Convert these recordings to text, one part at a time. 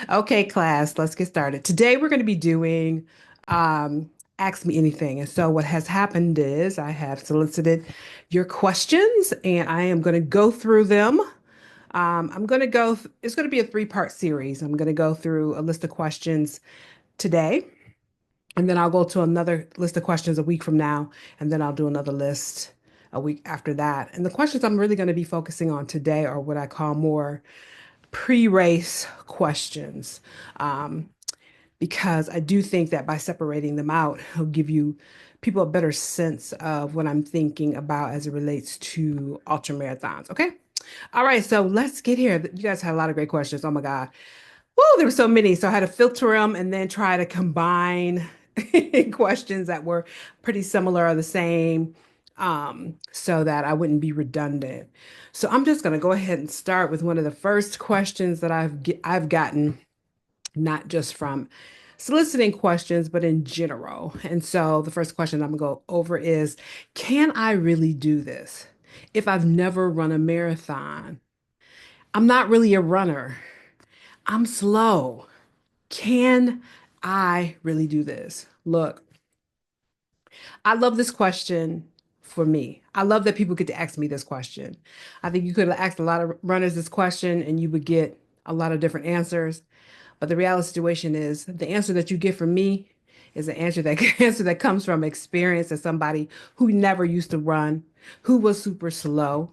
Okay, class, let's get started. Today we're going to be doing Ask Me Anything. And so what has happened is I have solicited your questions and I am going to go through them. It's going to be a three-part series. I'm going to go through a list of questions today, and then I'll go to another list of questions a week from now, and then I'll do another list a week after that. And the questions I'm really going to be focusing on today are what I call more pre-race questions. Um, because I do think that by separating them out, it'll give you people a better sense of what I'm thinking about as it relates to ultra marathons. Okay. All right. So let's get here. You guys had a lot of great questions. Oh my God. Whoa, there were so many. So I had to filter them and then try to combine questions that were pretty similar or the same, so that I wouldn't be redundant. So I'm just going to go ahead and start with one of the first questions that I've gotten, not just from soliciting questions, but in general. And so the first question I'm gonna go over is, can I really do this? If I've never run a marathon, I'm not really a runner. I'm slow. Can I really do this? Look, I love this question for me. I love that people get to ask me this question. I think you could have asked a lot of runners this question and you would get a lot of different answers. But the reality situation is the answer that you get from me is an answer that answer that comes from experience as somebody who never used to run, who was super slow,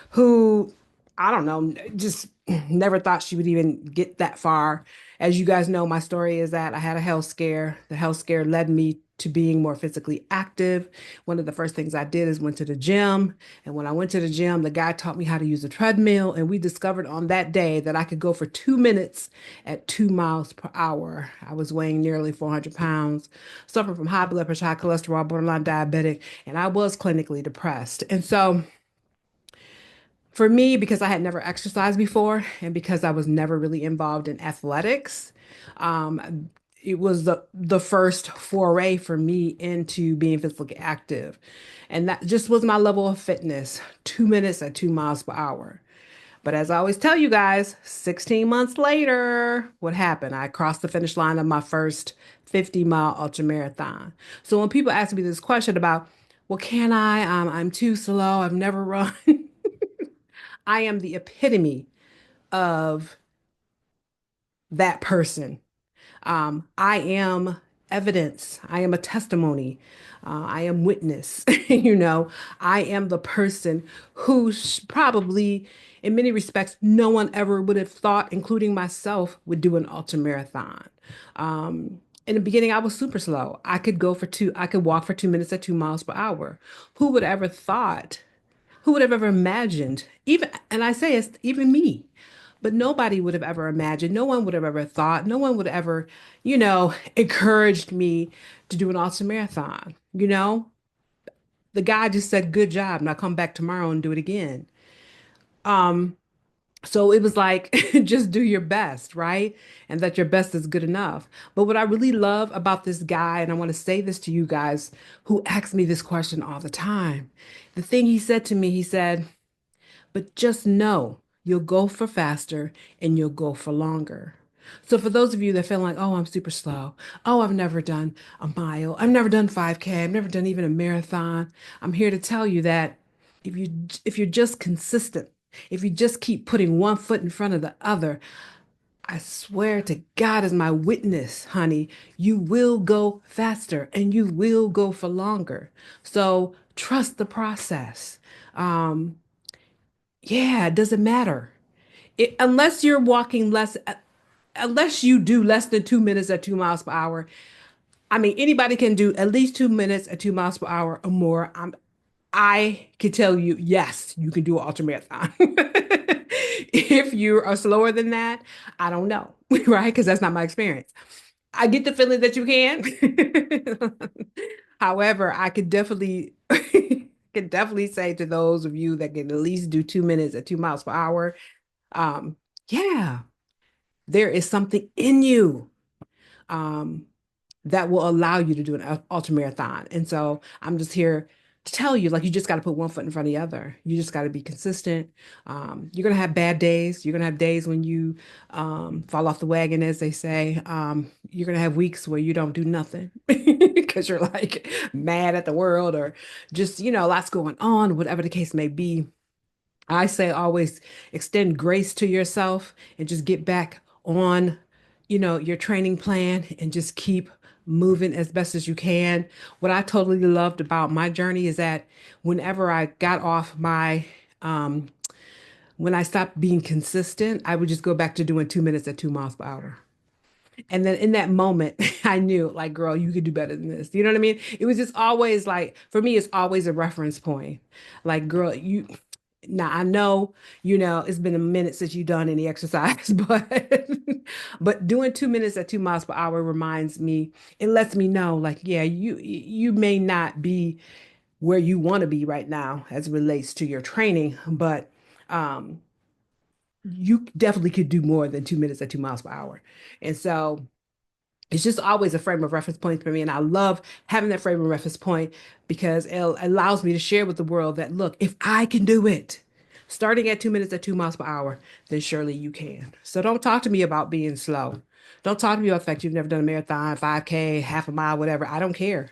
who, I don't know, just never thought she would even get that far. As you guys know, my story is that I had a health scare. The health scare led me to being more physically active. One of the first things I did is went to the gym. And when I went to the gym, the guy taught me how to use a treadmill. And we discovered on that day that I could go for 2 minutes at 2 miles per hour. I was weighing nearly 400 pounds, suffering from high blood pressure, high cholesterol, borderline diabetic, and I was clinically depressed. And so for me, because I had never exercised before and because I was never really involved in athletics, um, it was the first foray for me into being physically active. And that just was my level of fitness, 2 minutes at 2 miles per hour. But as I always tell you guys, 16 months later, what happened? I crossed the finish line of my first 50-mile ultra marathon. So when people ask me this question about, well, can I? I'm too slow. I've never run. I am the epitome of that person. I am evidence. I am a testimony. I am witness. I am the person who probably, in many respects, no one ever would have thought, including myself, would do an ultra marathon. In the beginning, I was super slow. I could walk for 2 minutes at 2 miles per hour. Who would ever thought? Who would have ever imagined? Even, and I say it's even me, but nobody would have ever imagined. No one would have ever thought. No one would have ever, encouraged me to do an ultra marathon. The guy just said, "Good job. Now come back tomorrow and do it again." Um, so it was like, just do your best, right? And that your best is good enough. But what I really love about this guy, and I want to say this to you guys who ask me this question all the time, the thing he said to me, he said, but just know you'll go for faster and you'll go for longer. So for those of you that feel like, oh, I'm super slow. Oh, I've never done a mile. I've never done 5K. I've never done even a marathon. I'm here to tell you that if you're just consistent, if you just keep putting one foot in front of the other, I swear to God as my witness, honey, you will go faster and you will go for longer. So trust the process. Um, yeah, it doesn't matter. Unless you're walking less, unless you do less than 2 minutes at 2 miles per hour. I mean, anybody can do at least 2 minutes at 2 miles per hour or more. I can tell you, yes, you can do an ultra marathon. If you are slower than that, I don't know, right? Because that's not my experience. I get the feeling that you can. However, I could definitely can definitely say to those of you that can at least do 2 minutes at 2 miles per hour, um, yeah, there is something in you um, that will allow you to do an ultra marathon. And so I'm just here tell you, like, you just got to put one foot in front of the other. You just got to be consistent. You're gonna have bad days. You're gonna have days when you fall off the wagon, as they say. You're gonna have weeks where you don't do nothing because you're like mad at the world or just, lots going on, whatever the case may be. I say always extend grace to yourself and just get back on, your training plan and just keep moving as best as you can. What I totally loved about my journey is that whenever I got off um, when I stopped being consistent, I would just go back to doing 2 minutes at 2 miles per hour. And then in that moment, I knew, like, girl, you could do better than this. You know what I mean? It was just always like, for me, it's always a reference point. Like, girl, now I know, it's been a minute since you've done any exercise, but doing 2 minutes at 2 miles per hour reminds me, it lets me know, like, yeah, you may not be where you want to be right now as it relates to your training, but um, you definitely could do more than 2 minutes at 2 miles per hour. And so it's just always a frame of reference point for me. And I love having that frame of reference point because it allows me to share with the world that, look, if I can do it, starting at 2 minutes at 2 miles per hour, then surely you can. So don't talk to me about being slow. Don't talk to me about the fact you've never done a marathon, 5K, half a mile, whatever. I don't care.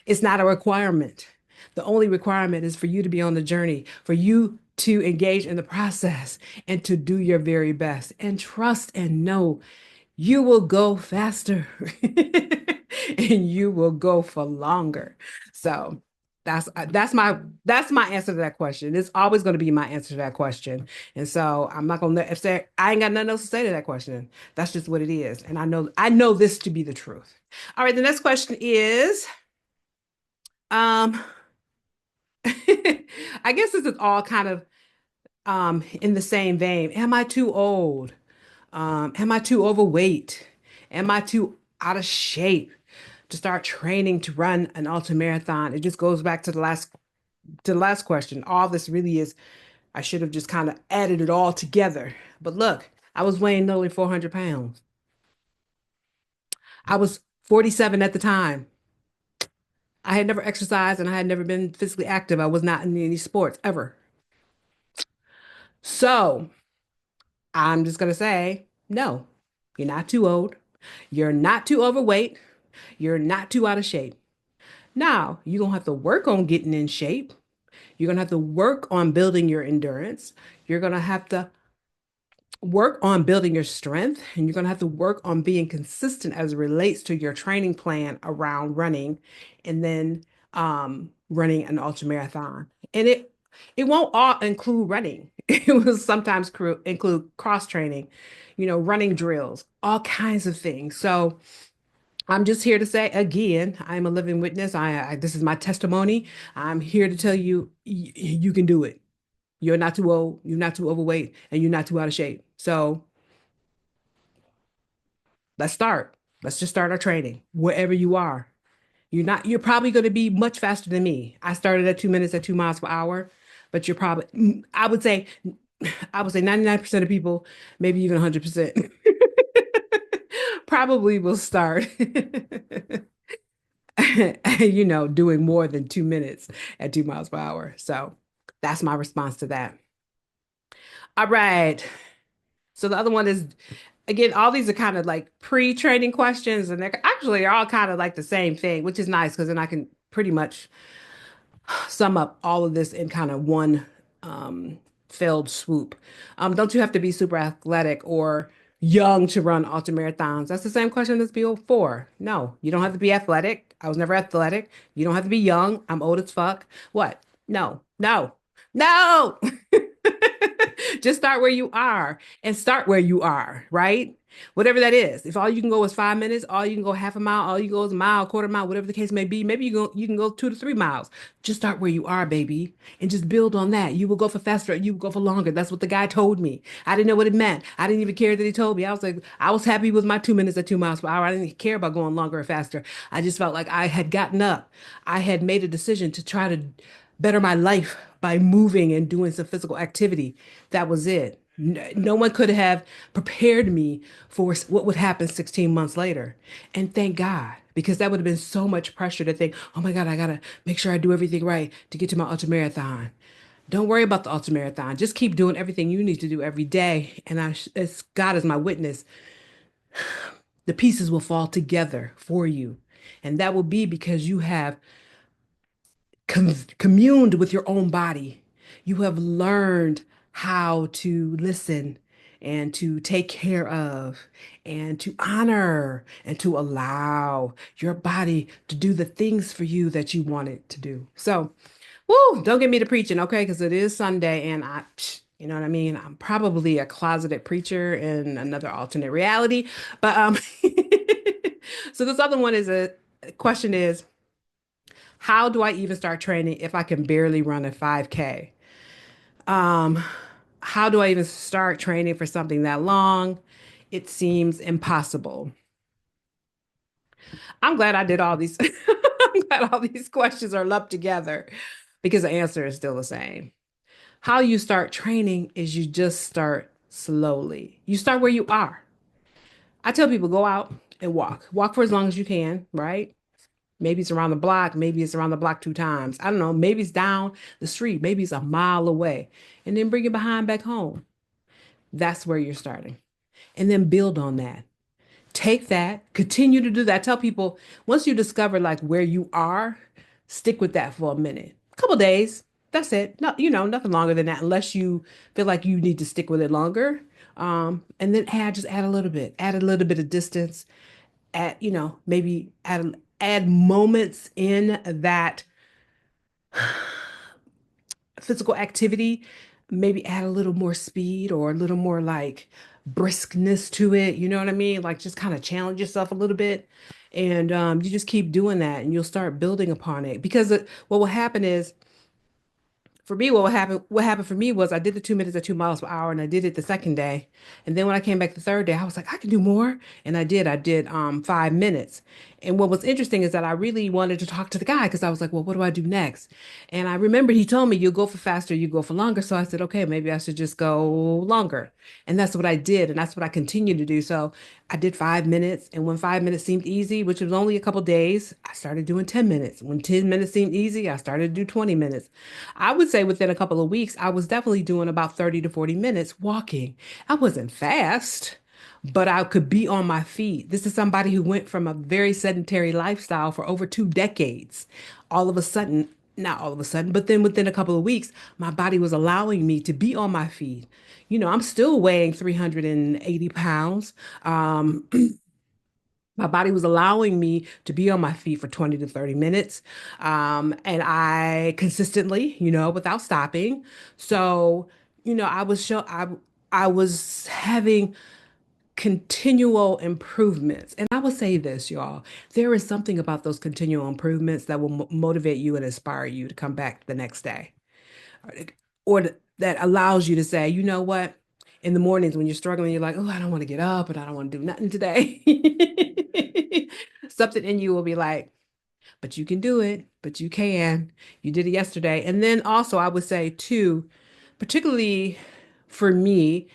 It's not a requirement. The only requirement is for you to be on the journey, for you to engage in the process and to do your very best and trust and know you will go faster and you will go for longer. So that's my answer to that question. It's always going to be my answer to that question. And so I'm not gonna if say I ain't got nothing else to say to that question. That's just what it is. And I know this to be the truth. All right, the next question is um I guess this is all kind of in the same vein. Am I too old? Am I too overweight? Am I too out of shape to start training to run an ultra marathon? It just goes back to the last question. All this really is, I should have just kind of added it all together. But look, I was weighing nearly 400 pounds. I was 47 at the time. I had never exercised and I had never been physically active. I was not in any sports ever. So I'm just gonna say, no, you're not too old. You're not too overweight. You're not too out of shape. Now, you're going to have to work on getting in shape. You're going to have to work on building your endurance. You're going to have to work on building your strength. And you're going to have to work on being consistent as it relates to your training plan around running and then running an ultra marathon. And it won't all include running. It will sometimes include cross training, running drills, all kinds of things. So, I'm just here to say again, I'm a living witness. This is my testimony. I'm here to tell you you can do it. You're not too old, you're not too overweight, and you're not too out of shape. So let's start. Let's just start our training wherever you are. You're probably going to be much faster than me. I started at 2 minutes at 2 miles per hour, but you're probably, I would say 99% of people, maybe even 100%, probably will start doing more than 2 minutes at 2 miles per hour. So that's my response to that. All right. So the other one is, again, all these are kind of like pre-training questions, and they're all kind of like the same thing, which is nice because then I can pretty much sum up all of this in kind of one failed swoop. Don't you have to be super athletic or young to run ultra marathons? That's the same question as before. No, you don't have to be athletic. I was never athletic. You don't have to be young. I'm old as fuck. What? No, no, no. Just start where you are and start where you are, right? Whatever that is. If all you can go is 5 minutes, all you can go half a mile, all you go is a mile, quarter mile, whatever the case may be, maybe you can go 2 to 3 miles. Just start where you are, baby, and just build on that. You will go for faster, you will go for longer. That's what the guy told me. I didn't know what it meant. I didn't even care that he told me. I was like, I was happy with my 2 minutes at 2 miles per hour. I didn't care about going longer or faster. I just felt like I had gotten up. I had made a decision to try to better my life by moving and doing some physical activity. That was it. No one could have prepared me for what would happen 16 months later. And thank God, because that would have been so much pressure to think, oh my God, I gotta make sure I do everything right to get to my ultramarathon. Don't worry about the ultramarathon. Just keep doing everything you need to do every day. And as God is my witness, the pieces will fall together for you. And that will be because you have communed with your own body. You have learned how to listen and to take care of and to honor and to allow your body to do the things for you that you want it to do. So, woo, don't get me to preaching, okay? Because it is Sunday and you know what I mean? I'm probably a closeted preacher in another alternate reality. But so this other one is a question is, how do I even start training if I can barely run a 5K? Um, how do I even start training for something that long? It seems impossible. I'm glad I did all these. I'm glad all these questions are lumped together because the answer is still the same. How you start training is you just start slowly. You start where you are. I tell people go out and walk. Walk for as long as you can, right? Maybe it's around the block. Maybe it's around the block 2 times. I don't know. Maybe it's down the street. Maybe it's a mile away. And then bring it behind back home. That's where you're starting. And then build on that. Take that, continue to do that. Tell people once you discover like where you are, stick with that for a minute, a couple days. That's it. No, nothing longer than that, unless you feel like you need to stick with it longer. And then just add a little bit of distance. Maybe add moments in that physical activity, maybe add a little more speed or a little more like briskness to it. You know what I mean? Like just kind of challenge yourself a little bit. And you just keep doing that and you'll start building upon it. Because what will happen is for me, what happened for me was I did the 2 minutes at 2 miles per hour and I did it the second day. And then when I came back the third day, I was like, I can do more. And I did 5 minutes. And what was interesting is that I really wanted to talk to the guy because I was like, well, what do I do next? And I remember he told me you go for faster, you go for longer. So I said, okay, maybe I should just go longer. And that's what I did. And that's what I continue to do. So I did 5 minutes. And when 5 minutes seemed easy, which was only a couple days, I started doing 10 minutes. When 10 minutes seemed easy, I started to do 20 minutes. I would say within a couple of weeks, I was definitely doing about 30 to 40 minutes walking. I wasn't fast, but I could be on my feet. This is somebody who went from a very sedentary lifestyle for over 2 decades. All of a sudden, not all of a sudden, but then within a couple of weeks, my body was allowing me to be on my feet. I'm still weighing 380 pounds. Um, my body was allowing me to be on my feet for 20 to 30 minutes. And I consistently, without stopping. So, I was having continual improvements. And I will say this, y'all, there is something about those continual improvements that will motivate you and inspire you to come back the next day or that allows you to say, you know what? In the mornings when you're struggling, you're like, oh, I don't want to get up and I don't want to do nothing today. Something in you will be like, but you can do it, but you can. You did it yesterday. And then also, I would say, too, particularly for me,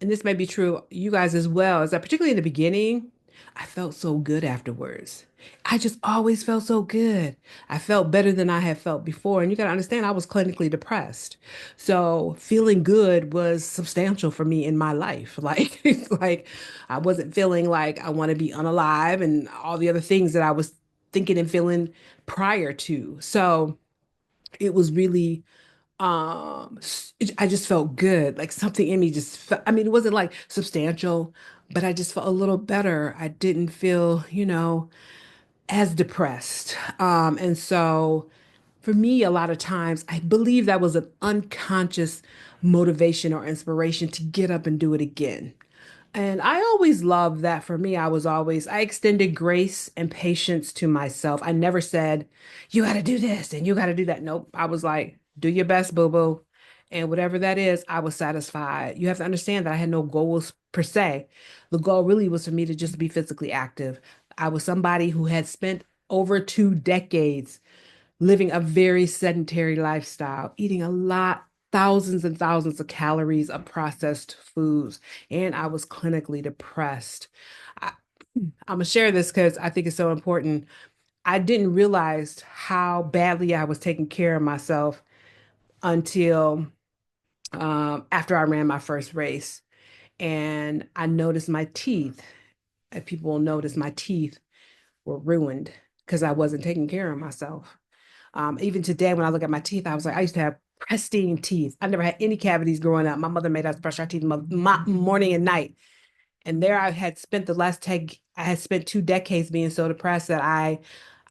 and this may be true you guys as well, is that particularly in the beginning, I felt so good afterwards. I just always felt so good. I felt better than I had felt before. And you got to understand, I was clinically depressed. So feeling good was substantial for me in my life. Like, like I wasn't feeling like I want to be unalive and all the other things that I was thinking and feeling prior to. So it was really I just felt good. Like something in me just felt, I mean, it wasn't like substantial, but I just felt a little better. I didn't feel, as depressed. And so for me, a lot of times, I believe that was an unconscious motivation or inspiration to get up and do it again. And I always loved that for me. I extended grace and patience to myself. I never said, you got to do this and you got to do that. Nope. I was like, do your best, boo boo. And whatever that is, I was satisfied. You have to understand that I had no goals per se. The goal really was for me to just be physically active. I was somebody who had spent over 2 decades living a very sedentary lifestyle, eating a lot. thousands and thousands of calories of processed foods, and I was clinically depressed. I, I'm gonna share this because I think it's so important. I didn't realize how badly I was taking care of myself until after I ran my first race, and I noticed my teeth. And people will notice my teeth were ruined because I wasn't taking care of myself. Even today, when I look at my teeth, I was like, I used to have pristine teeth. I never had any cavities growing up. My mother made us brush our teeth morning and night. And there I had spent the last tech, I had spent 2 decades being so depressed that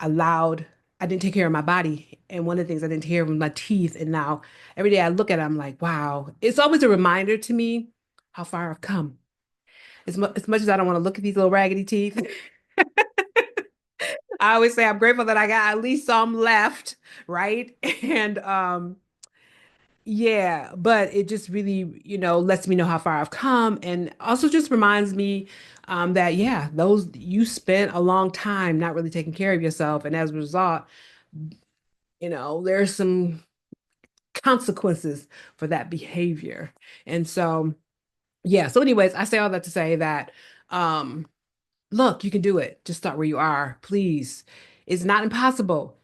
allowed, I didn't take care of my body. And one of the things I didn't take care of was my teeth. And now every day I look at it, I'm like, wow. It's always a reminder to me how far I've come. As much as I don't want to look at these little raggedy teeth, I always say I'm grateful that I got at least some left, right? And yeah, but it just really, lets me know how far I've come and also just reminds me that yeah, those you spent a long time not really taking care of yourself, and as a result, there's some consequences for that behavior. And so, yeah, so anyways, I say all that to say that um look, you can do it. Just start where you are, please. It's not impossible.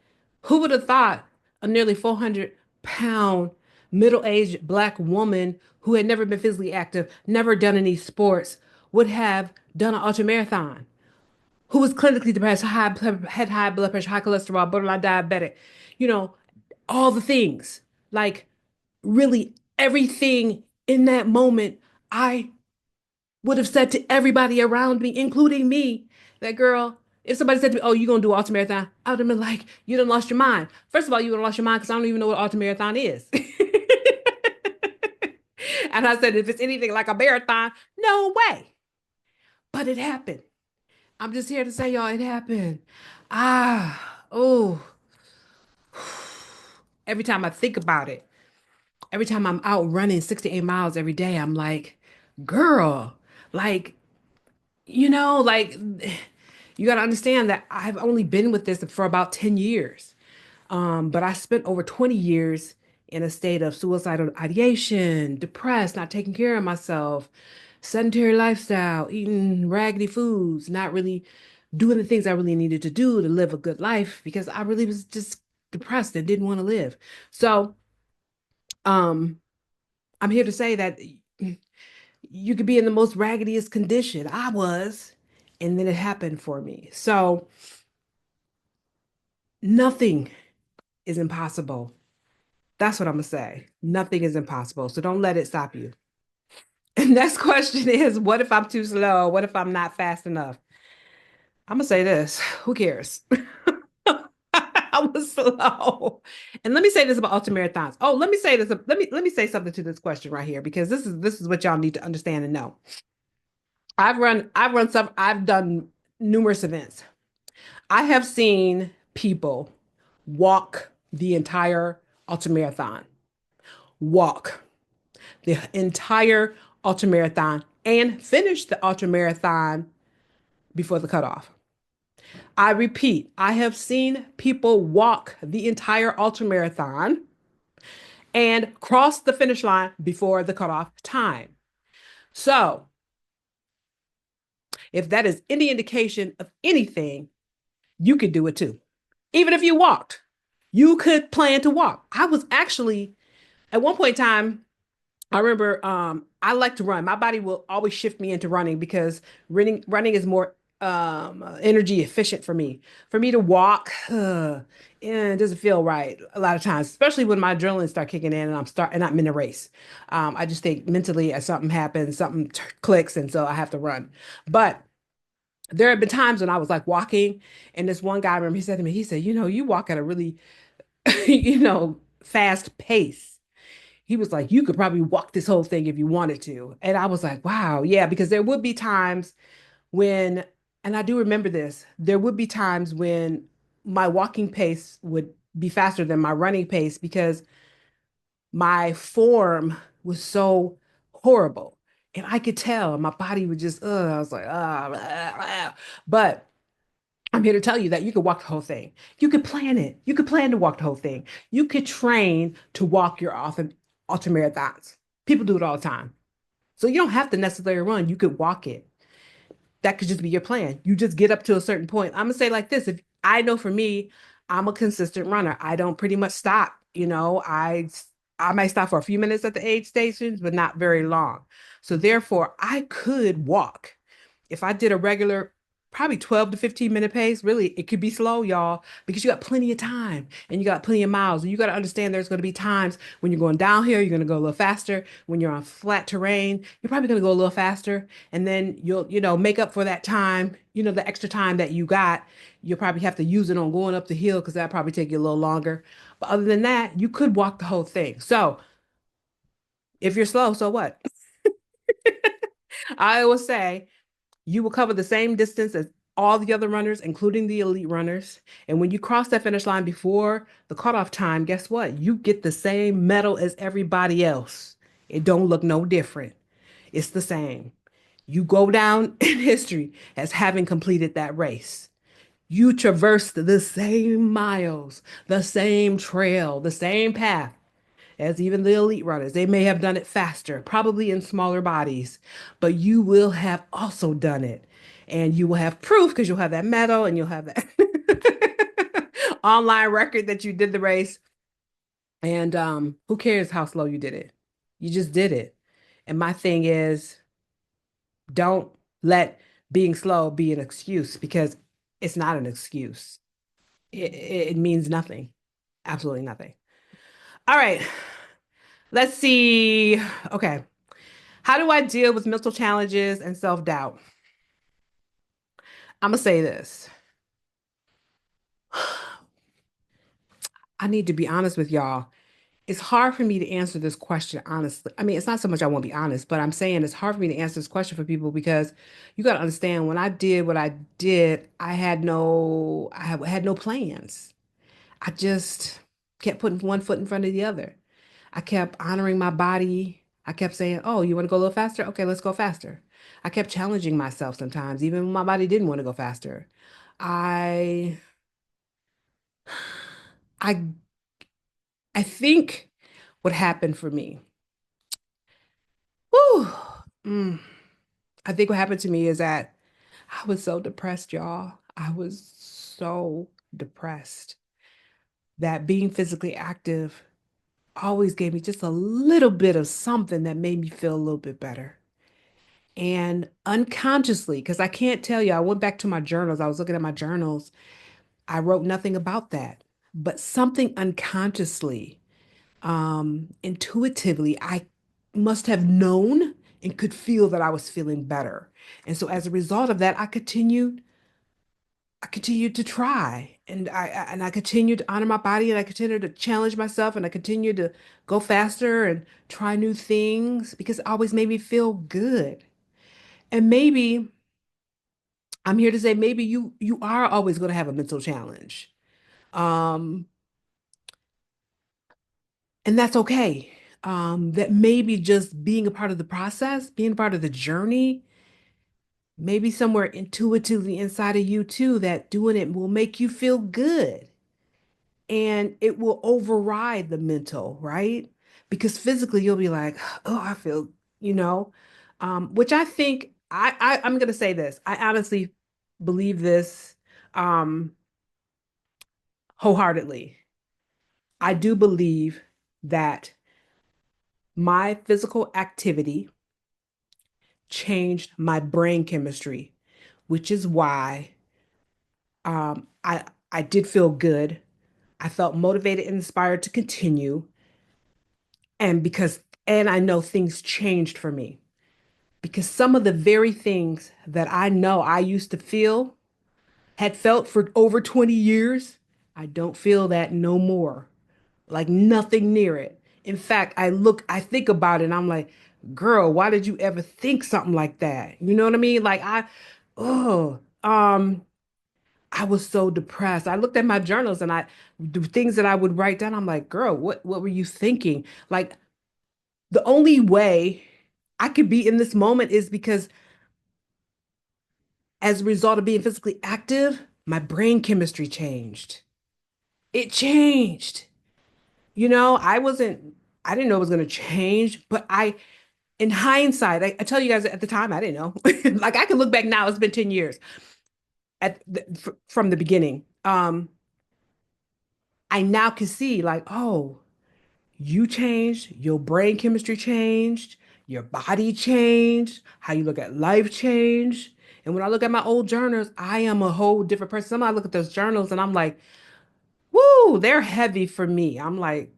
Who would have thought a nearly 400-pound middle-aged black woman who had never been physically active, never done any sports, would have done an ultramarathon? Who was clinically depressed, had high blood pressure, high cholesterol, borderline diabetic, you know, all the things. Like really everything in that moment, I would have said to everybody around me, including me, that girl, if somebody said to me, "Oh, you're gonna do ultra marathon," I would have been like, "You done lost your mind." First of all, you done lost your mind because I don't even know what ultra marathon is. And I said, if it's anything like a marathon, no way. But it happened. I'm just here to say, y'all, it happened. Oh, every time I think about it, every time I'm out running 6 to 8 miles every day, I'm like, girl, like, like you got to understand that I've only been with this for about 10 years. But I spent over 20 years in a state of suicidal ideation, depressed, not taking care of myself, sedentary lifestyle, eating raggedy foods, not really doing the things I really needed to do to live a good life because I really was just depressed and didn't want to live. So, um, I'm here to say that you could be in the most raggediest condition. I was, and then it happened for me. So, nothing is impossible. That's what I'm gonna say. Nothing is impossible. So don't let it stop you. And next question is, what if I'm too slow? What if I'm not fast enough? I'm gonna say this. Who cares? I was slow. And let me say this about ultramarathons. Oh, let me say this. Let me say something to this question right here because this is what y'all need to understand and know. I've done numerous events. I have seen people walk the entire ultramarathon. Walk the entire ultramarathon and finish the ultramarathon before the cutoff. I repeat, I have seen people walk the entire ultramarathon and cross the finish line before the cutoff time. So, if that is any indication of anything, you could do it too. Even if you walked, you could plan to walk. I was actually, at one point in time, I remember I like to run. My body will always shift me into running because running is more energy efficient for me. For me to walk, it doesn't feel right a lot of times, especially when my adrenaline start kicking in and I'm in a race. I just think mentally as something happens, something clicks, and so I have to run. But there have been times when I was like walking, and this one guy, I remember he said to me, he said, you walk at a really, fast pace. He was like, you could probably walk this whole thing if you wanted to. And I was like, wow, yeah, because there would be times when, and I do remember this, there would be times when my walking pace would be faster than my running pace because my form was so horrible. And I could tell my body would just, I was like, ah. But I'm here to tell you that you could walk the whole thing. You could plan it. You could plan to walk the whole thing. You could train to walk your ultramarathons. People do it all the time. So you don't have to necessarily run. You could walk it. That could just be your plan. You just get up to a certain point. I'm gonna say like this. If I know for me, I'm a consistent runner. I don't pretty much stop. I might stop for a few minutes at the aid stations, but not very long. So therefore, I could walk if I did a regular, probably 12 to 15-minute pace, really, it could be slow, y'all, because you got plenty of time and you got plenty of miles. And you got to understand there's going to be times when you're going downhill, you're going to go a little faster. When you're on flat terrain, you're probably going to go a little faster. And then you'll make up for that time, the extra time that you got. You'll probably have to use it on going up the hill because that'll probably take you a little longer. But other than that, you could walk the whole thing. So if you're slow, so what? I always say, you will cover the same distance as all the other runners, including the elite runners. And when you cross that finish line before the cutoff time, guess what? You get the same medal as everybody else. It don't look no different. It's the same. You go down in history as having completed that race. You traversed the same miles, the same trail, the same path as even the elite runners. They may have done it faster, probably in smaller bodies, but you will have also done it. And you will have proof because you'll have that medal and you'll have that online record that you did the race. And who cares how slow you did it? You just did it. And my thing is, don't let being slow be an excuse because it's not an excuse. It means nothing. Absolutely nothing. All right. Let's see. Okay. How do I deal with mental challenges and self-doubt? I'm gonna say this. I need to be honest with y'all. It's hard for me to answer this question honestly. I mean, it's not so much I won't be honest, but I'm saying it's hard for me to answer this question for people because you got to understand when I did what I did, I had no plans. I just kept putting one foot in front of the other. I kept honoring my body. I kept saying, "Oh, you want to go a little faster? Okay, let's go faster." I kept challenging myself sometimes, even when my body didn't want to go faster. I I I think what happened for me. Whew, mm, I think what happened to me is that I was so depressed, y'all. I was so depressed that being physically active always gave me just a little bit of something that made me feel a little bit better. And unconsciously, because I can't tell you, I went back to my journals. I was looking at my journals. I wrote nothing about that, but something unconsciously, intuitively, I must have known and could feel that I was feeling better. And so as a result of that, I continued to try and I continued to honor my body and I continued to challenge myself and I continued to go faster and try new things because it always made me feel good. And maybe I'm here to say maybe you are always going to have a mental challenge. Um, and that's okay. That maybe just being a part of the process, being part of the journey, maybe somewhere intuitively inside of you too, that doing it will make you feel good and it will override the mental, right? Because physically you'll be like, oh, I feel, you know, which I think I'm gonna say this. I honestly believe this um wholeheartedly. I do believe that my physical activity changed my brain chemistry, which is why I did feel good. I felt motivated and inspired to continue, and I know things changed for me because some of the very things that I know I used to feel had felt for over 20 years, I don't feel that no more. Like nothing near it. In fact, I think about it and I'm like, girl, why did you ever think something like that? You know what I mean? Oh, I was so depressed. I looked at my journals and the things that I would write down, I'm like, girl, what were you thinking? Like the only way I could be in this moment is because as a result of being physically active, my brain chemistry changed. It changed. I wasn't. I didn't know it was going to change, but in hindsight, I tell you guys at the time, I didn't know. Like I can look back now, it's been 10 years from the beginning. I now can see like, oh, you changed, your brain chemistry changed, your body changed, how you look at life changed. And when I look at my old journals, I am a whole different person. Sometimes I look at those journals and I'm like, woo, they're heavy for me. I'm like,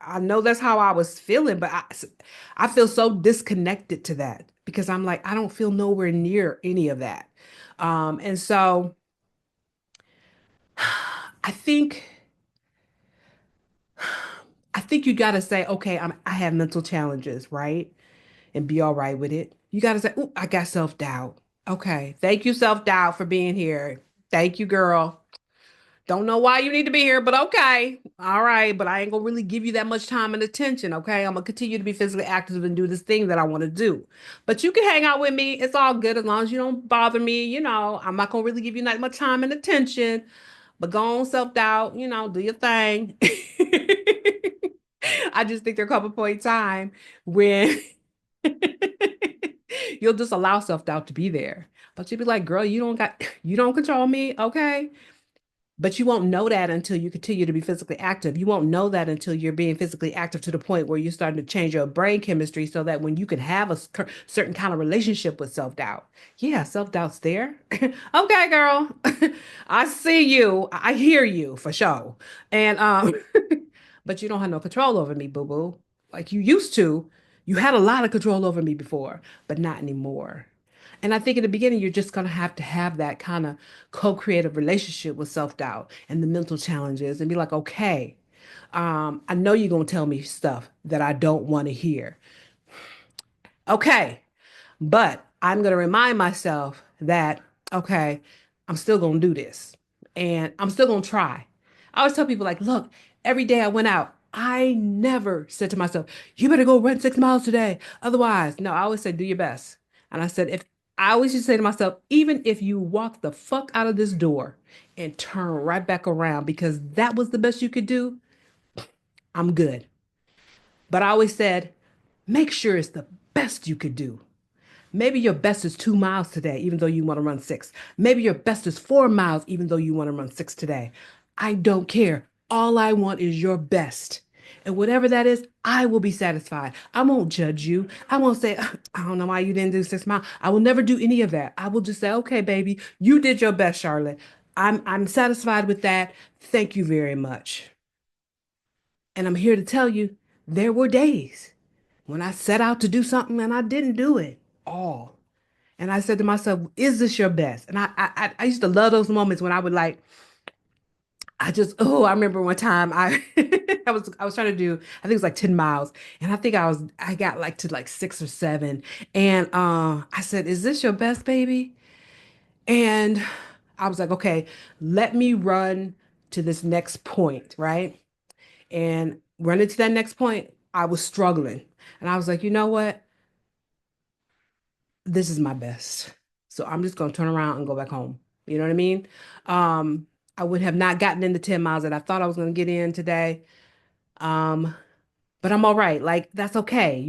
I know that's how I was feeling, but I feel so disconnected to that because I'm like, I don't feel nowhere near any of that. And so I think I think you got to say, okay, I have mental challenges, right? And be all right with it. You got to say, oh, I got self-doubt. Okay. Thank you, self-doubt, for being here. Thank you, girl. Don't know why you need to be here, but okay. All right. But I ain't gonna really give you that much time and attention. Okay. I'm gonna continue to be physically active and do this thing that I want to do. But you can hang out with me. It's all good as long as you don't bother me. I'm not gonna really give you that much time and attention. But go on, self-doubt, do your thing. I just think there come a point in time when you'll just allow self-doubt to be there. But you'll be like, girl, you don't control me, okay? But you won't know that until you continue to be physically active. You won't know that until you're being physically active to the point where you're starting to change your brain chemistry so that when you can have a certain kind of relationship with self-doubt. Yeah, self-doubt's there. Okay, girl. I see you. I hear you for sure. And but you don't have no control over me, boo-boo. Like you used to. You had a lot of control over me before, but not anymore. And I think in the beginning, you're just going to have that kind of co-creative relationship with self-doubt and the mental challenges and be like, okay, I know you're going to tell me stuff that I don't want to hear. Okay. But I'm going to remind myself that, okay, I'm still going to do this and I'm still going to try. I always tell people, like, look, every day I went out, I never said to myself, you better go run 6 miles today. Otherwise, no, I always said, do your best. And I said, if I always used to say to myself, even if you walk the fuck out of this door and turn right back around because that was the best you could do, I'm good. But I always said, make sure it's the best you could do. Maybe your best is 2 miles today, even though you want to run six. Maybe your best is 4 miles, even though you want to run six today. I don't care. All I want is your best. And whatever that is, I will be satisfied. I won't judge you. I won't say, I don't know why you didn't do 6 miles. I will never do any of that. I will just say, okay, baby, you did your best, Charlotte. I'm satisfied with that. Thank you very much. And I'm here to tell you, there were days when I set out to do something and I didn't do it all. And I said to myself, is this your best? And I used to love those moments when I would like, I remember one time I was trying to do, I think it was like 10 miles. And I got like to like 6 or 7. And I said, is this your best, baby? And I was like, okay, let me run to this next point, right? And running to that next point, I was struggling. And I was like, you know what? This is my best. So I'm just gonna turn around and go back home. You know what I mean? Um, I would have not gotten in the 10 miles that I thought I was gonna get in today. Um, but I'm all right. Like that's okay.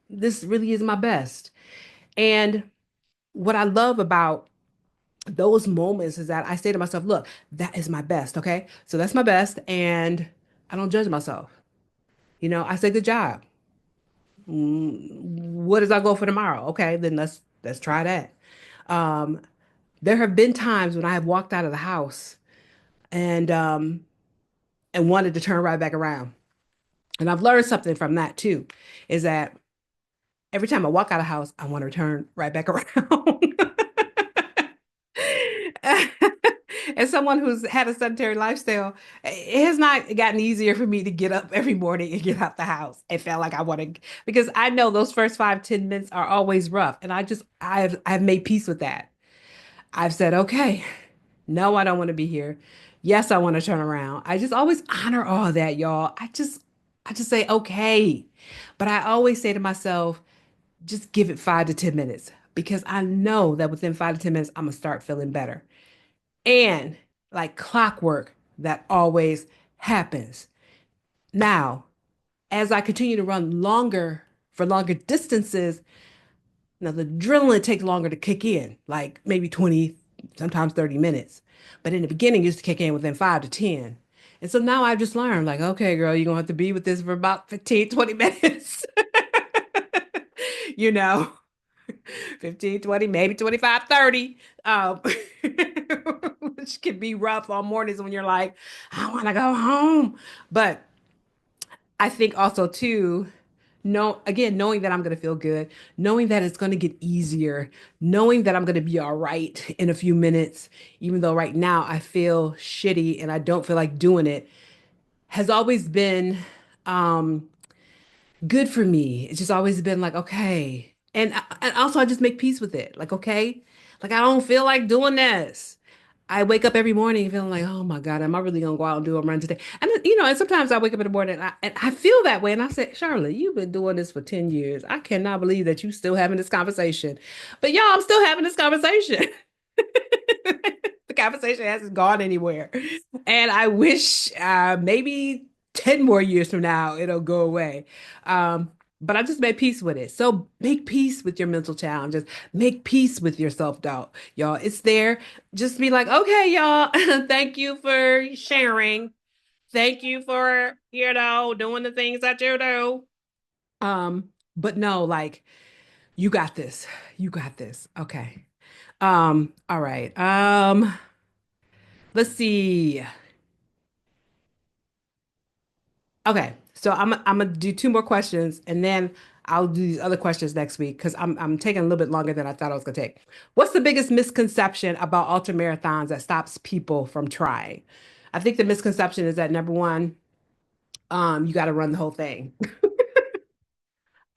This really is my best. And what I love about those moments is that I say to myself, look, that is my best, okay? So that's my best, and I don't judge myself. I say good job. What does I go for tomorrow? Okay, then let's try that. Um, there have been times when I have walked out of the house and and wanted to turn right back around. And I've learned something from that too, is that every time I walk out of the house, I want to turn right back around. As someone who's had a sedentary lifestyle, it has not gotten easier for me to get up every morning and get out the house. It felt like I want to, because I know those first 5, 10 minutes are always rough. And I've made peace with that. I've said, okay, no, I don't want to be here. Yes, I want to turn around. I just always honor all that, y'all. I just say, okay. But I always say to myself, just give it 5 to 10 minutes because I know that within 5 to 10 minutes, I'm gonna start feeling better. And like clockwork, that always happens. Now, as I continue to run longer for longer distances, now the adrenaline takes longer to kick in, like maybe 20, sometimes 30 minutes. But in the beginning, it used to kick in within 5 to 10. And so now I've just learned, like, okay, girl, you're gonna have to be with this for about 15, 20 minutes. You know, 15, 20, maybe 25, 30. Which can be rough on mornings when you're like, I want to go home. But I think also too, no, again, knowing that I'm going to feel good, knowing that it's going to get easier, knowing that I'm going to be all right in a few minutes, even though right now I feel shitty and I don't feel like doing it, has always been um, good for me. It's just always been like, okay. And also I just make peace with it. Like, okay, like I don't feel like doing this. I wake up every morning feeling like, oh my God, am I really gonna go out and do a run today? And and sometimes I wake up in the morning and I feel that way. And I say, Charlotte, you've been doing this for 10 years. I cannot believe that you still having this conversation. But y'all, I'm still having this conversation. The conversation hasn't gone anywhere. And I wish maybe 10 more years from now it'll go away. But I just made peace with it. So make peace with your mental challenges. Make peace with your self-doubt. Y'all, it's there. Just be like, okay, y'all, thank you for sharing. Thank you for, doing the things that you do. But no, like, you got this. You got this. Okay. All right. Let's see. Okay, so I'm gonna do two more questions and then I'll do these other questions next week because I'm taking a little bit longer than I thought I was gonna take. What's the biggest misconception about ultra marathons that stops people from trying? I think the misconception is that number one, you got to run the whole thing.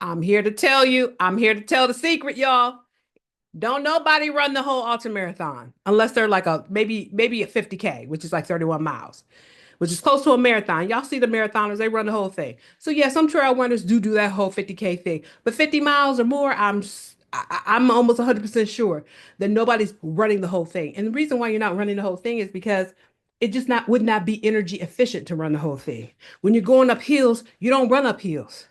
I'm here to tell you, I'm here to tell the secret, y'all. Don't nobody run the whole ultra marathon unless they're like a maybe a 50K, which is like 31 miles, which is close to a marathon. Y'all see the marathoners, they run the whole thing. So yeah, some trail runners do that whole 50K thing. But 50 miles or more, I'm almost 100% sure that nobody's running the whole thing. And the reason why you're not running the whole thing is because it just not would not be energy efficient to run the whole thing. When you're going up hills, you don't run up hills.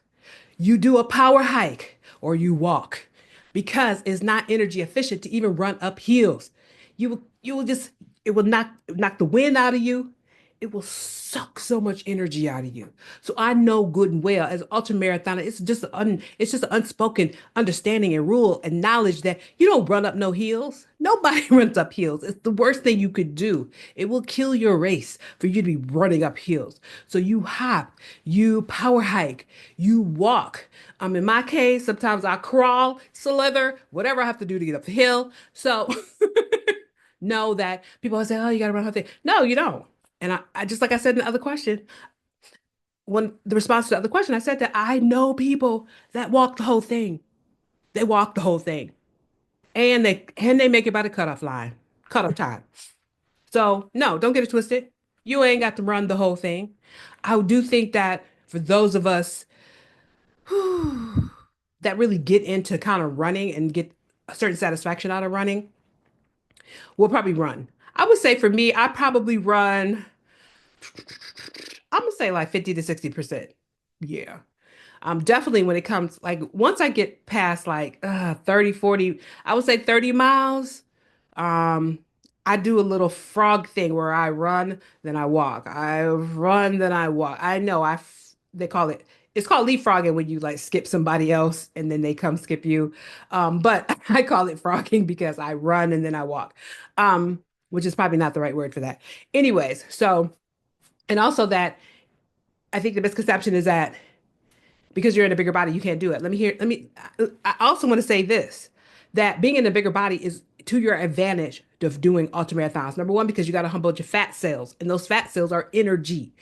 You do a power hike or you walk because it's not energy efficient to even run up hills. You will just it will knock the wind out of you. It will suck so much energy out of you. So I know good and well as an ultra marathoner, it's just an unspoken understanding and rule and knowledge that you don't run up no hills. Nobody runs up hills. It's the worst thing you could do. It will kill your race for you to be running up hills. So you hop, you power hike, you walk. In my case, sometimes I crawl, slither, whatever I have to do to get up the hill. So know that people always say, oh, you got to run a whole thing. No, you don't. And I just like I said in the other question, when the response to the other question, I said that I know people that walk the whole thing. They walk the whole thing. And they make it by the cutoff line, cutoff time. So no, don't get it twisted. You ain't got to run the whole thing. I do think that for those of us that really get into kind of running and get a certain satisfaction out of running, we'll probably run. I would say for me, I probably run, I'm gonna say like 50 to 60%. Yeah. Definitely when it comes like once I get past like 30, 40, I would say 30 miles. Um, I do a little frog thing where I run, then I walk. I run, then I walk. I know they call it's called leapfrogging when you like skip somebody else and then they come skip you. But I call it frogging because I run and then I walk. Which is probably not the right word for that. Anyways, so and also that I think the misconception is that because you're in a bigger body, you can't do it. I also want to say this, that being in a bigger body is to your advantage of doing ultramarathons. Number one, because you got to humble your fat cells, and those fat cells are energy.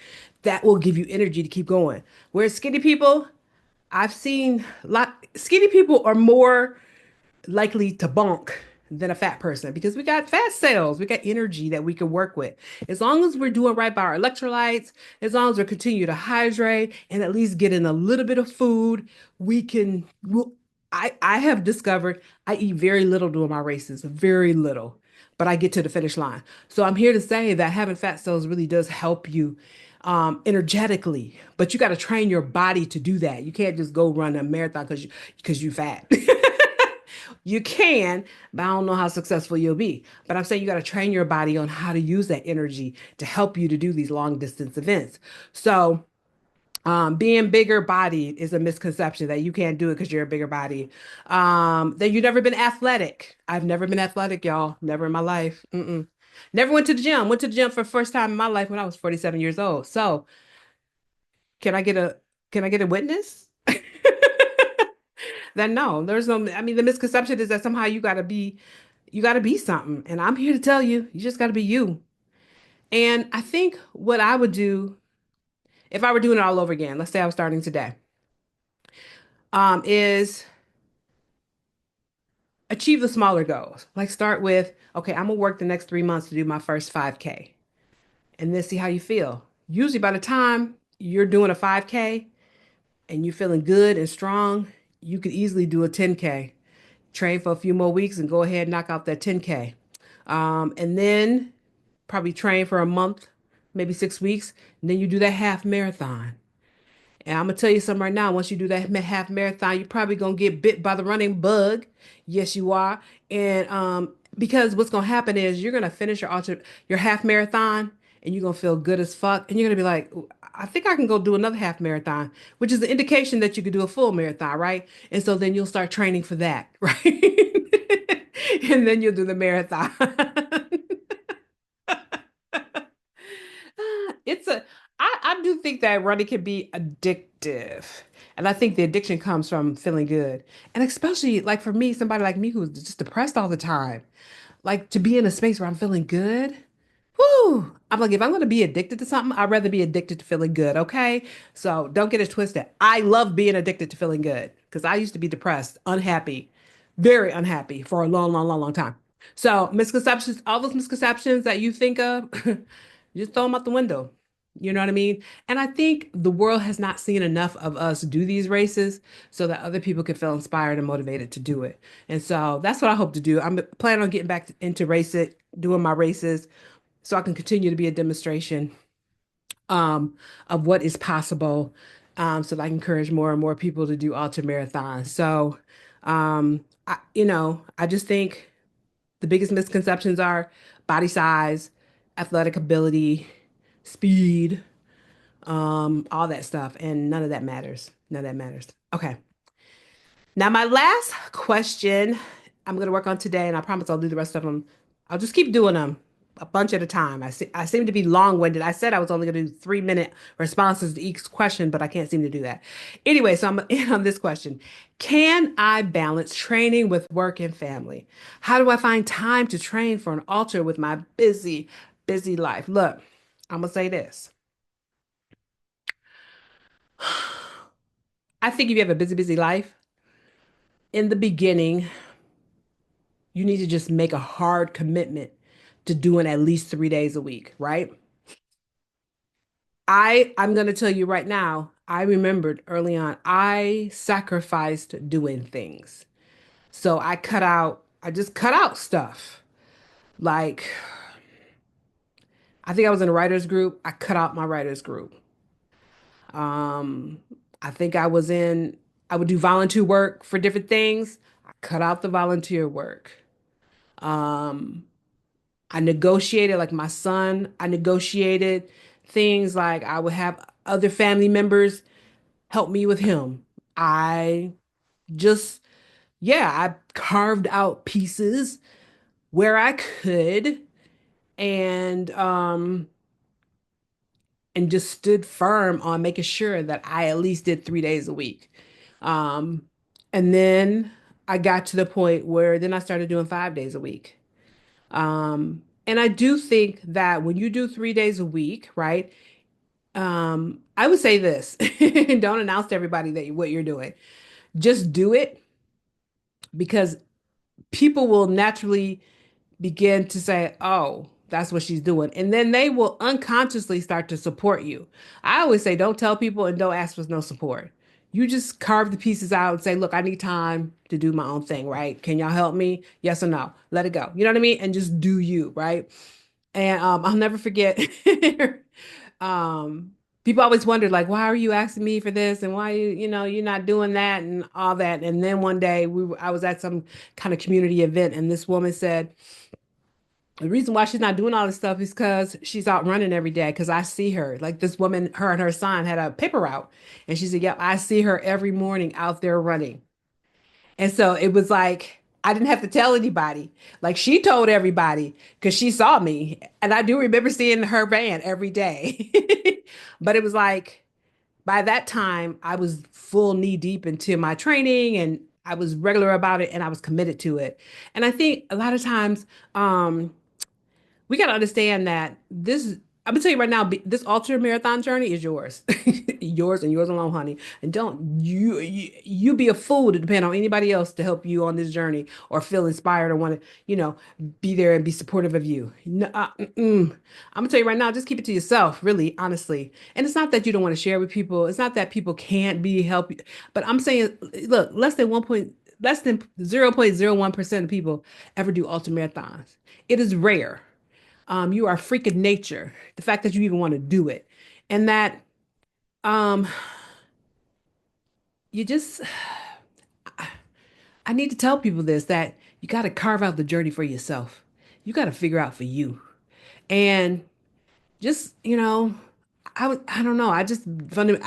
That will give you energy to keep going. Whereas skinny people, I've seen skinny people are more likely to bonk than a fat person because we got fat cells, we got energy that we can work with. As long as we're doing right by our electrolytes, as long as we continue to hydrate and at least get in a little bit of food, we can. I have discovered I eat very little during my races, very little, but I get to the finish line. So I'm here to say that having fat cells really does help you. energetically, but you got to train your body to do that. You can't just go run a marathon because you fat. You can, but I don't know how successful you'll be. But I'm saying you got to train your body on how to use that energy to help you to do these long distance events. So, being bigger bodied is a misconception that you can't do it because you're a bigger body. That you've never been athletic. I've never been athletic, y'all. Never in my life. Mm-mm. Never went to the gym. Went to the gym for the first time in my life when I was 47 years old. So, can I get a can I get a witness? Then no, there's no, I mean, the misconception is that somehow you gotta be something. And I'm here to tell you, you just gotta be you. And I think what I would do if I were doing it all over again, let's say I was starting today, is achieve the smaller goals. Like start with, okay, I'm gonna work the next 3 months to do my first 5K and then see how you feel. Usually by the time you're doing a 5K and you're feeling good and strong, you could easily do a 10K. Train for a few more weeks and go ahead and knock out that 10K. And then probably train for a month, maybe 6 weeks, and then you do that half marathon. And I'm gonna tell you something right now. Once you do that half marathon, you're probably gonna get bit by the running bug. Yes, you are. And because what's gonna happen is you're gonna finish your half marathon, and you're gonna feel good as fuck, and you're gonna be like, "Ooh, I think I can go do another half marathon," which is the indication that you could do a full marathon, right? And so then you'll start training for that, right? And then you'll do the marathon. It's a, I do think that running can be addictive. And I think the addiction comes from feeling good. And especially like for me, somebody like me who's just depressed all the time, like to be in a space where I'm feeling good. Whoo! I'm like, if I'm going to be addicted to something, I'd rather be addicted to feeling good. Okay. So don't get it twisted. I love being addicted to feeling good because I used to be depressed, unhappy, very unhappy for a long, long, long, long time. So misconceptions, all those misconceptions that you think of, you just throw them out the window. You know what I mean? And I think the world has not seen enough of us do these races so that other people can feel inspired and motivated to do it. And so that's what I hope to do. I'm planning on getting back into race it, doing my races so I can continue to be a demonstration um, of what is possible so that I can encourage more and more people to do ultra marathons. So, I just think the biggest misconceptions are body size, athletic ability, speed, all that stuff. And none of that matters. None of that matters. Okay. Now, my last question I'm going to work on today, and I promise I'll do the rest of them. I'll just keep doing them a bunch at a time. I seem to be long-winded. I said I was only going to do 3-minute responses to each question, but I can't seem to do that. Anyway, so I'm in on this question. Can I balance training with work and family? How do I find time to train for an ultra with my busy, busy life? Look, I'm going to say this. I think if you have a busy, busy life, in the beginning, you need to just make a hard commitment to doing at least 3 days a week, right? I'm going to tell you right now, I remembered early on, I sacrificed doing things. So I just cut out stuff. Like, I think I was in a writers group. I cut out my writers group. Um, I think I would do volunteer work for different things. I cut out the volunteer work. Um, I negotiated, like my son, I negotiated things like I would have other family members help me with him. I just, yeah, I carved out pieces where I could and um and just stood firm on making sure that I at least did 3 days a week. Um and then I got to the point where then I started doing 5 days a week. And I do think that when you do 3 days a week, right? I would say this, don't announce to everybody that what you're doing. Just do it because people will naturally begin to say, oh, that's what she's doing. And then they will unconsciously start to support you. I always say, don't tell people and don't ask for no support. You just carve the pieces out and say, look, I need time to do my own thing, right? Can y'all help me? Yes or no? Let it go. You know what I mean? And just do you, right? And I'll never forget. Um, People always wondered like, why are you asking me for this and why you're not doing that and all that. And then one day I was at some kind of community event and this woman said, the reason why she's not doing all this stuff is because she's out running every day. Because I see her, like this woman, her and her son had a paper route, and she said, "Yep, I see her every morning out there running." And so it was like I didn't have to tell anybody. Like she told everybody because she saw me, and I do remember seeing her van every day. But it was like by that time, I was full knee deep into my training, and I was regular about it, and I was committed to it. And I think a lot of times. We got to understand that I'm gonna tell you right now, this ultra marathon journey is yours, yours and yours alone, honey. And don't you be a fool to depend on anybody else to help you on this journey or feel inspired or want to, be there and be supportive of you. No, I'm gonna tell you right now, just keep it to yourself, really, honestly. And it's not that you don't want to share with people. It's not that people can't be help, but I'm saying, look, less than 0.01% of people ever do ultra marathons. It is rare. You are a freak of nature. The fact that you even want to do it, and that um, you just, I need to tell people this that you got to carve out the journey for yourself. You got to figure out for you, and just I don't know. I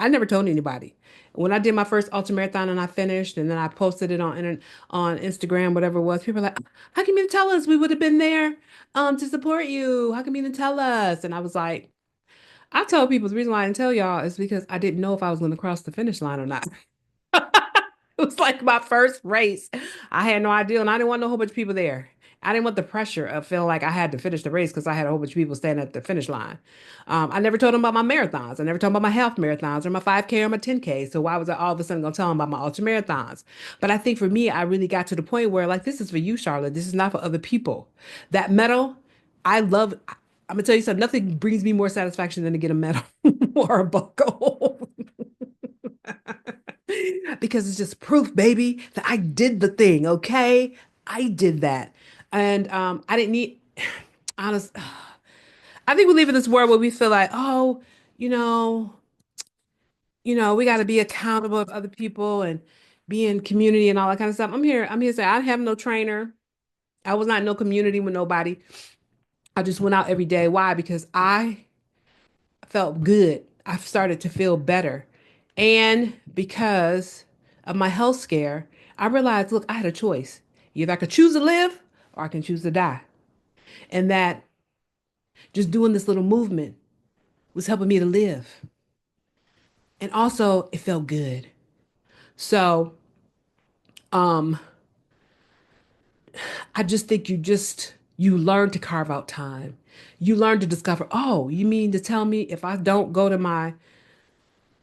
never told anybody. When I did my first ultra marathon and I finished, and then I posted it on Instagram, whatever it was. People were like, "How come you didn't tell us? We would have been there to support you. How come you didn't tell us?" And I was like. I tell people the reason why I didn't tell y'all is because I didn't know if I was going to cross the finish line or not. It was like my first race. I had no idea, and I didn't want no whole bunch of people there. I didn't want the pressure of feeling like I had to finish the race because I had a whole bunch of people standing at the finish line. I never told them about my marathons. I never told them about my half marathons or my 5K or my 10K. So why was I all of a sudden going to tell them about my ultra marathons? But I think for me, I really got to the point where like, this is for you, Charlotte. This is not for other people. That medal, I love. I'm gonna tell you something. Nothing brings me more satisfaction than to get a medal or a buckle. Because it's just proof, baby, that I did the thing, okay? I did that. And I didn't need honest I think we live in this world where we feel like, oh, you know, we got to be accountable to other people and be in community and all that kind of stuff. I'm here to say I have no trainer. I was not in no community with nobody. I just went out every day. Why? Because I felt good. I started to feel better. And because of my health scare, I realized, look, I had a choice. Either I could choose to live or I can choose to die. And that just doing this little movement was helping me to live. And also it felt good. So, um, I just think you learn to carve out time. You learn to discover, oh, you mean to tell me if I don't go to my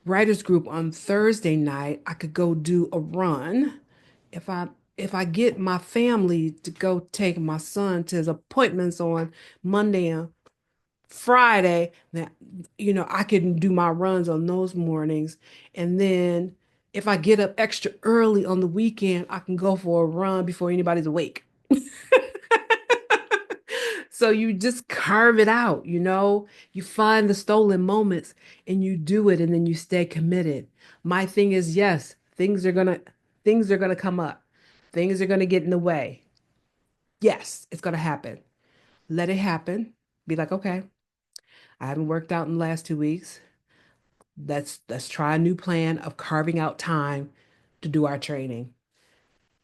writers group on Thursday night, I could go do a run. If I get my family to go take my son to his appointments on Monday and Friday, that I can do my runs on those mornings. And then if I get up extra early on the weekend, I can go for a run before anybody's awake. So you just carve it out, you find the stolen moments and you do it and then you stay committed. My thing is, yes, things are gonna come up. Things are gonna get in the way. Yes, it's gonna happen. Let it happen. Be like, okay, I haven't worked out in the last 2 weeks. Let's try a new plan of carving out time to do our training.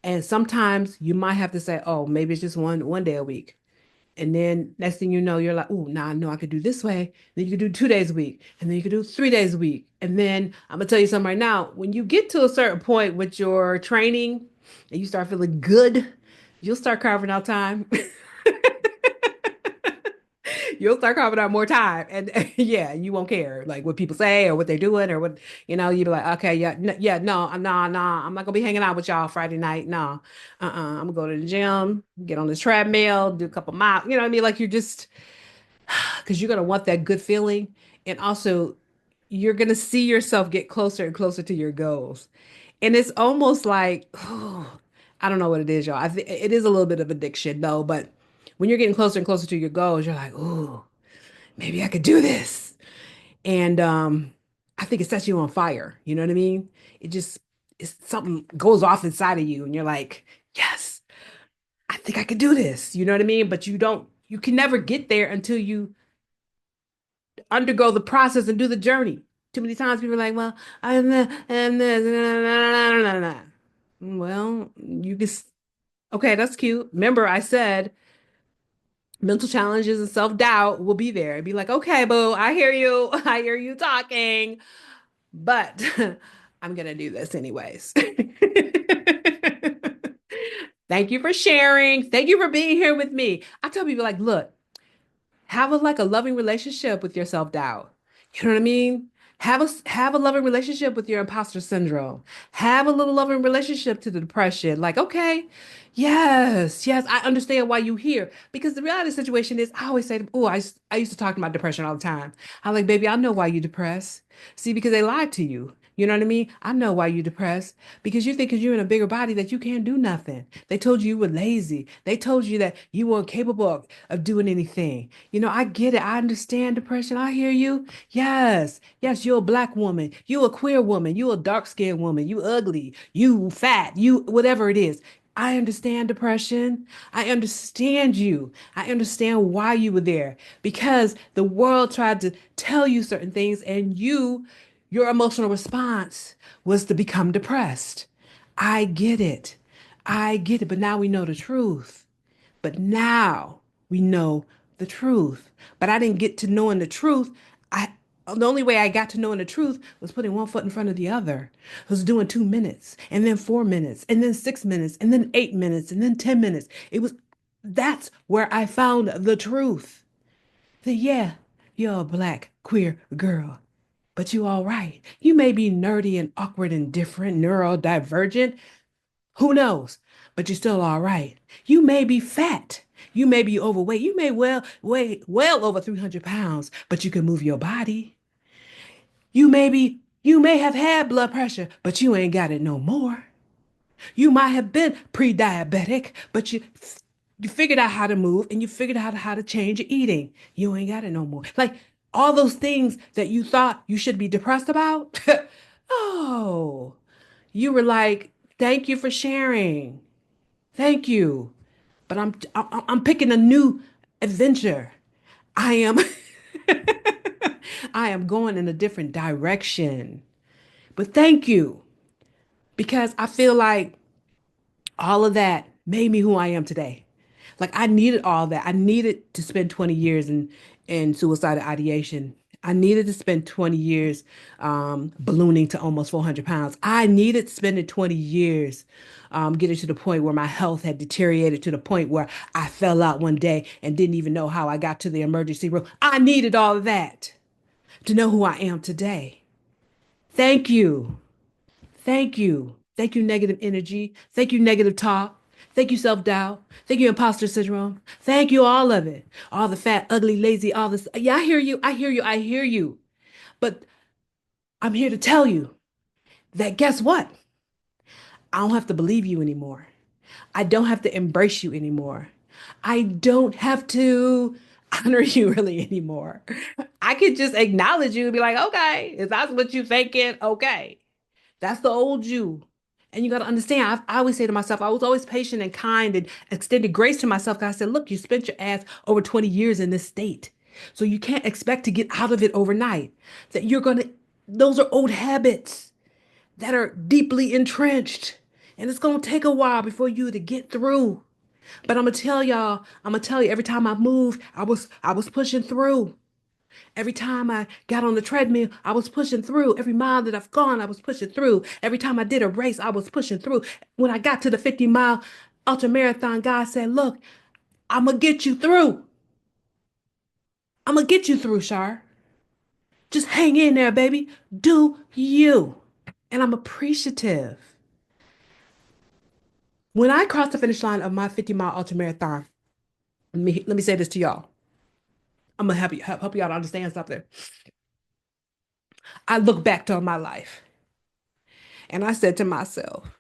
And sometimes you might have to say, oh, maybe it's just one day a week. And then next thing you know, you're like, oh, now I know I could do this way. Then you could do 2 days a week. And then you could do 3 days a week. And then I'm gonna tell you something right now. When you get to a certain point with your training and you start feeling good, you'll start carving out time. You'll start carving out more time. And yeah, you won't care like what people say or what they're doing or what, you'd be like, okay, yeah, yeah, no, no, no, I'm not gonna be hanging out with y'all Friday night. No, I'm gonna go to the gym, get on this treadmill, do a couple miles. You know what I mean? Like you're just because you're gonna want that good feeling. And also you're gonna see yourself get closer and closer to your goals. And it's almost like, oh, I don't know what it is, y'all. I think it is a little bit of addiction though, but when you're getting closer and closer to your goals, you're like, oh, maybe I could do this. And I think it sets you on fire. You know what I mean? It just it's something goes off inside of you, and you're like, yes, I think I could do this. You know what I mean? But you can never get there until you undergo the process and do the journey. Too many times people are like, well, and this, well, you just okay, that's cute. Remember, I said mental challenges and self-doubt will be there. Be like, okay, boo, I hear you. I hear you talking, but I'm gonna do this anyways. Thank you for sharing. Thank you for being here with me. I tell people like, look, have a loving relationship with your self-doubt. You know what I mean? Have a loving relationship with your imposter syndrome. Have a little loving relationship to the depression. Like, okay, yes, yes, I understand why you here. Because the reality of the situation is, I always say, oh, I used to talk about depression all the time. I'm like, baby, I know why you depressed. See, because they lied to you. You know what I mean? I know why you depressed because you think because you're in a bigger body that you can't do nothing. They told you you were lazy. They told you that you weren't capable of doing anything. You know, I get it. I understand depression. I hear you. Yes. Yes, you're a black woman. You a queer woman. You a dark-skinned woman. You ugly. You fat. You whatever it is. I understand depression. I understand you. I understand why you were there because the world tried to tell you certain things and your emotional response was to become depressed. I get it. I get it. But now we know the truth. But now we know the truth. But I didn't get to knowing the truth. I the only way I got to knowing the truth was putting one foot in front of the other. Was doing 2 minutes and then 4 minutes and then 6 minutes and then 8 minutes and then 10 minutes. That's where I found the truth. That yeah, you're a black queer girl. But you all right. You may be nerdy and awkward and different, neurodivergent, who knows? But you're still all right. You may be fat. You may be overweight. You may weigh well over 300 pounds, but you can move your body. You may have had blood pressure, but you ain't got it no more. You might have been pre-diabetic, but you figured out how to move and you figured out how to change your eating. You ain't got it no more. Like all those things that you thought you should be depressed about. Oh, you were like, thank you for sharing. Thank you. But I'm picking a new adventure. I am I am going in a different direction. But thank you because I feel like all of that made me who I am today. Like I needed all that. I needed to spend 20 years in suicidal ideation. I needed to spend 20 years ballooning to almost 400 pounds. I needed spending 20 years getting to the point where my health had deteriorated to the point where I fell out one day and didn't even know how I got to the emergency room. I needed all of that to know who I am today. Thank you. Thank you. Thank you, negative energy. Thank you, negative talk. Thank you, self-doubt. Thank you, imposter syndrome. Thank you, all of it. All the fat, ugly, lazy, all this. Yeah, I hear you. I hear you. I hear you. But I'm here to tell you that guess what? I don't have to believe you anymore. I don't have to embrace you anymore. I don't have to honor you really anymore. I could just acknowledge you and be like, okay, if that's what you thinking, okay. That's the old you. And you got to understand, I always say to myself, I was always patient and kind and extended grace to myself. 'Cause I said, look, you spent your ass over 20 years in this state. So you can't expect to get out of it overnight. That you're going to, those are old habits that are deeply entrenched. And it's going to take a while before you to get through. But I'm going to tell you, every time I moved, I was pushing through. Every time I got on the treadmill, I was pushing through. Every mile that I've gone, I was pushing through. Every time I did a race, I was pushing through. When I got to the 50-mile ultramarathon, God said, look, I'm going to get you through. I'm going to get you through, Shar. Just hang in there, baby. Do you. And I'm appreciative. When I crossed the finish line of my 50-mile ultramarathon, let me say this to y'all. I'm going to help y'all to understand something. I look back to my life and I said to myself,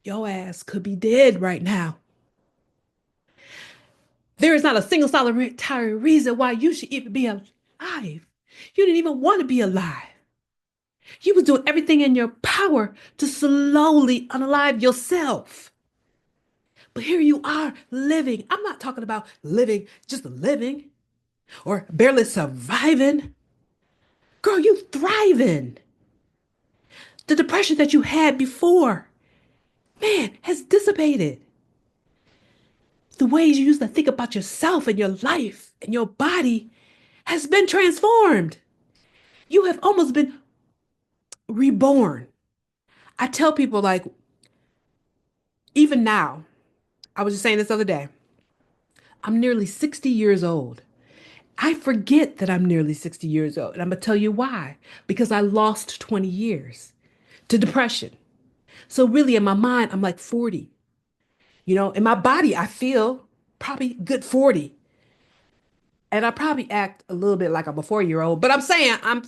your ass could be dead right now. There is not a single solitary reason why you should even be alive. You didn't even want to be alive. You was doing everything in your power to slowly unalive yourself. But here you are living. I'm not talking about living, just living or barely surviving. Girl, you thriving. The depression that you had before, man, has dissipated. The ways you used to think about yourself and your life and your body has been transformed. You have almost been reborn. I tell people, like, even now, I was just saying this other day, I'm nearly 60 years old. I forget that I'm nearly 60 years old. And I'm going to tell you why. Because I lost 20 years to depression. So, really, in my mind, I'm like 40. You know, in my body, I feel probably good 40. And I probably act a little bit like I'm a 4 year old, but I'm saying I'm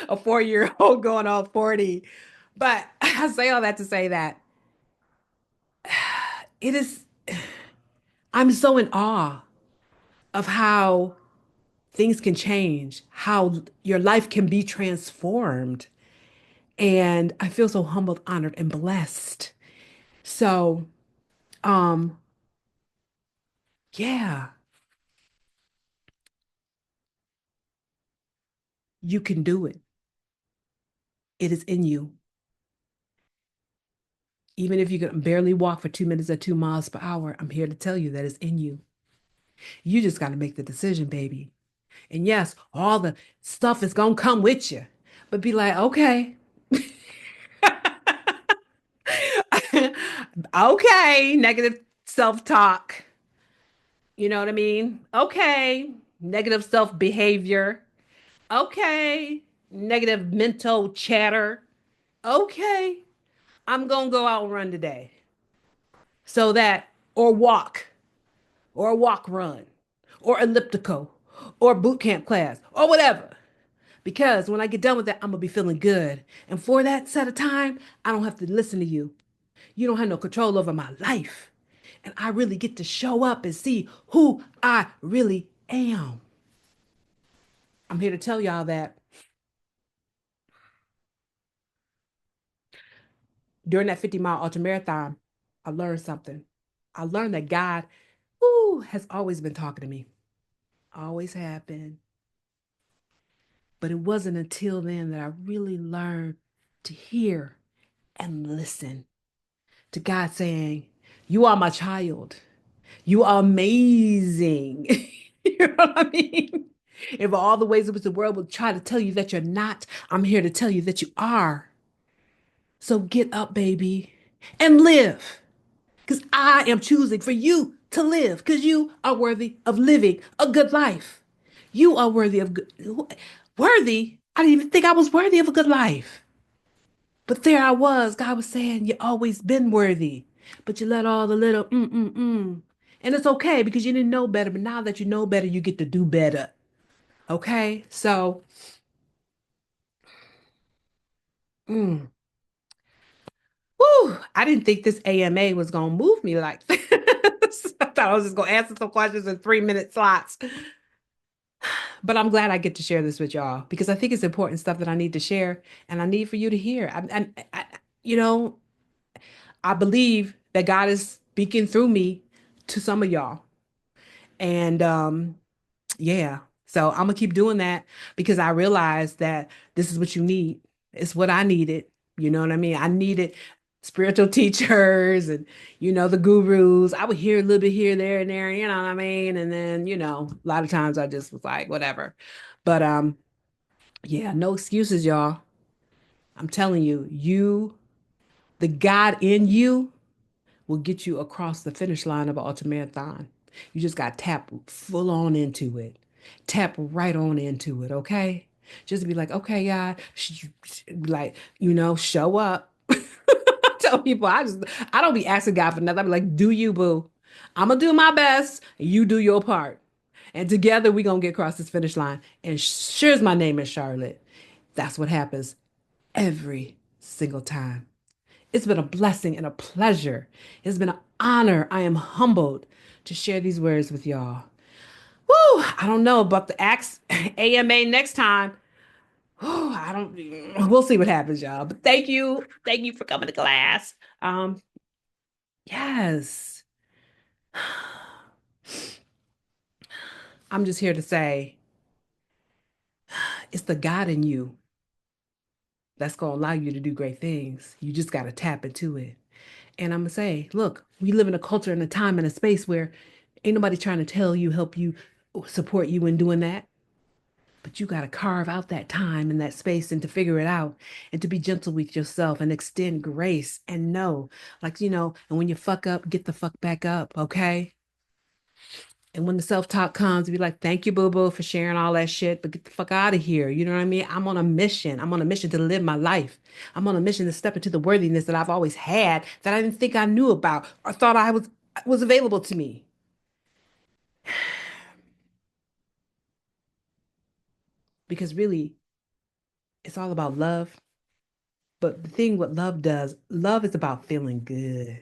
a 4 year old going on 40. But I say all that to say that it is, I'm so in awe of how things can change, how your life can be transformed. And I feel so humbled, honored, and blessed. So, um, yeah, you can do it. It is in you. Even if you can barely walk for 2 minutes at 2 miles per hour, I'm here to tell you that it's in you. You just got to make the decision, baby. And yes, all the stuff is going to come with you, but be like, okay, okay, negative self talk. You know what I mean? Okay, negative self behavior. Okay, negative mental chatter. Okay, I'm going to go out and run today. So that, or walk run, or elliptical, or boot camp class, or whatever. Because when I get done with that, I'm gonna be feeling good. And for that set of time, I don't have to listen to you. You don't have no control over my life. And I really get to show up and see who I really am. I'm here to tell y'all that during that 50-mile ultramarathon, I learned something. I learned that God, who has always been talking to me. Always have been. But it wasn't until then that I really learned to hear and listen to God saying, "You are my child. You are amazing." You know what I mean? If all the ways in which the world will try to tell you that you're not, I'm here to tell you that you are. So get up, baby, and live. Because I am choosing for you to live because you are worthy of living a good life. You are worthy of good, worthy. I didn't even think I was worthy of a good life. But there I was. God was saying, you always been worthy. But you let all the little mm. And it's okay because you didn't know better. But now that you know better, you get to do better. Okay? So, mm, whew, I didn't think this AMA was going to move me like this. I thought I was just going to answer some questions in 3 minute slots. But I'm glad I get to share this with y'all because I think it's important stuff that I need to share and I need for you to hear. You know, I believe that God is speaking through me to some of y'all. And yeah, so I'm gonna keep doing that because I realize that this is what you need. It's what I needed. You know what I mean? I needed spiritual teachers and the gurus. I would hear a little bit here, there, and there, you know what I mean? And then, a lot of times I just was like, whatever. But yeah, no excuses, y'all. I'm telling you, the God in you will get you across the finish line of an ultramarathon. You just got to tap full on into it. Tap right on into it, okay? Just be like, okay, God, like, show up. I tell people, I don't be asking God for nothing. I be like, do you, boo? I'm gonna do my best. You do your part. And together we gonna get across this finish line. And sure as my name is Charlotte. That's what happens every single time. It's been a blessing and a pleasure. It's been an honor. I am humbled to share these words with y'all. Woo, I don't know about the axe AMA next time. I don't, we'll see what happens, y'all. But thank you. Thank you for coming to class. Yes. I'm just here to say it's the God in you that's going to allow you to do great things. You just got to tap into it. And I'm going to say, look, we live in a culture and a time and a space where ain't nobody trying to tell you, help you, support you in doing that. But you got to carve out that time and that space and to figure it out and to be gentle with yourself and extend grace and know, like, and when you fuck up, get the fuck back up, okay? And when the self-talk comes, be like, thank you, boo-boo, for sharing all that shit, but get the fuck out of here. You know what I mean? I'm on a mission. I'm on a mission to live my life. I'm on a mission to step into the worthiness that I've always had that I didn't think I knew about or thought I was available to me. Because really, it's all about love. But the thing what love does, love is about feeling good.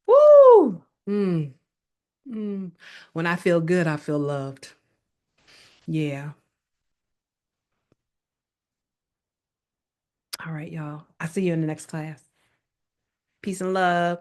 Woo! Mm. When I feel good, I feel loved. Yeah. All right, y'all. I'll see you in the next class. Peace and love.